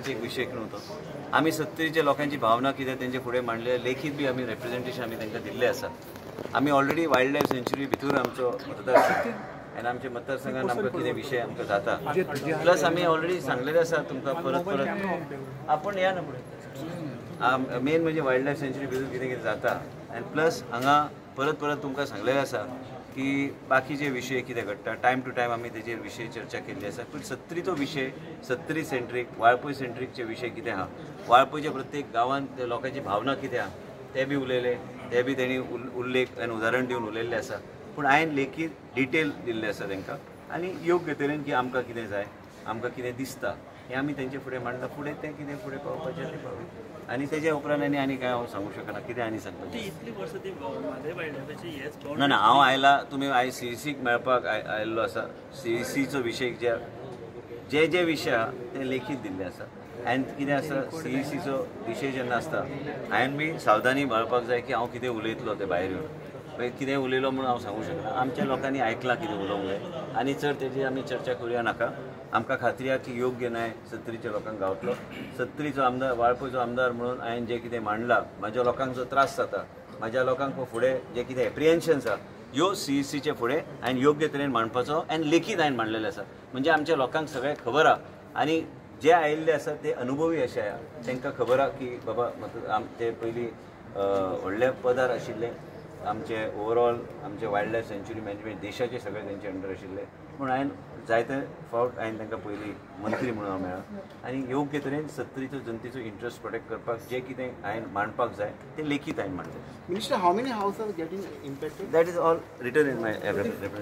तसो एक विशय नव्हतो. आम्ही सत्तरीच्या लोकांची भावना कितें तेंचे फुडें मांडले, लेखीत बी आमी रिप्रेझेंटेशन आमी तांकां दिल्लें आसा. आमी ऑलरेडी वायल्ड लायफ सँच्युरी भितर आमचो मतदारसंघ आनी आमच्या मतदारसंघात आमकां कितें विशय आमकां जाता, प्लस आमी ऑलरेडी सांगलेलें आसा तुमकां परत परत आपण या ना फुडें. मेन म्हणजे वायल्ड लायफ सँच्युरी भितर कितें कितें जाता आनी प्लस हांगा परत परत तुमकां सांगलेलें आसा की बाकीचे विशय कितें घडटा टायम टू टायम आमी तेजेर विशय चर्चा केल्ली आसा. पूण सत्तरीचो विशय सत्तरी सेंट्रीक वाळपय सेंट्रीकचे विशय कितें आहा, वाळपयच्या प्रत्येक गांवांत लोकांची भावना कितें आहा ते बी उलयले, ते बी तेणी उल्लेख आनी उदाहरण दिवन उलयल्लें आसा. पूण हांवें लेखीत डिटेल दिल्लें आसा तांकां आनी योग्य तरेन की आमकां कितें जाय, आमकां कितें दिसता हें आमी तेंचे फुडें मांडटा. फुडें तें कितें फुडें पावपाचें तें पावलें आनी तेज्या उपरांत आनी काय हांव सांगूं शकना कितें आनी सांगपाचें. ना ना हांव आयला, तुमी आयज CECक मेळपाक आयिल्लो आसा. CECचो विशय जे विशय आहा ते लेखीत दिल्ले आसा. आनी कितें आसा CECचो विशय जेन्ना आसता हांवें बी सावधानी बाळगपाक जाय की हांव कितें उलयतलो ते भायर येवन. कितें उलयलो म्हणून हांव सांगूं शकना. आमच्या लोकांनी आयकलां कितें उलोवंक जाय आनी चड तेजी आमी चर्चा करुया नाका. आमकां खात्री आहा की योग्य न्याय सत्तरीच्या लोकांक गावतलो. सत्तरीचो आमदार वाळपयचो आमदार म्हणून हांवें जें कितें मांडलां, म्हाज्या लोकांक जो त्रास जाता, म्हाज्या लोकांक फुडें जे कितें एप्रिहेन्शन्स आहा ह्यो CECचे फुडें हांवें योग्य तरेन मांडपाचो आनी लेखीत हांवें मांडलेले आसा. म्हणजे आमच्या लोकांक सगळें खबर आहा आनी जे आयिल्ले आसा ते अनुभवी अशे आहा. तांकां खबर आहा की बाबा ते पयलीं व्हडले पदार आशिल्ले, आमचे ओवरऑल आमचे वायल्ड लायफ सँच्युरी मॅनेजमेंट देशाचे सगळे तेंचे अंडर आशिल्ले. पूण हांवें जायते फावट हांवें तांकां पयलीं मंत्री म्हणून हांव मेळ्ळा आनी योग्य तरेन सत्तरीचो जनतेचो इंट्रस्ट प्रोटेक्ट करपाक जें कितें हांवें मांडपाक जाय तें लेखीत हांवें मांडलें. Minister, how many houses are getting impacted? That is all written in my representative.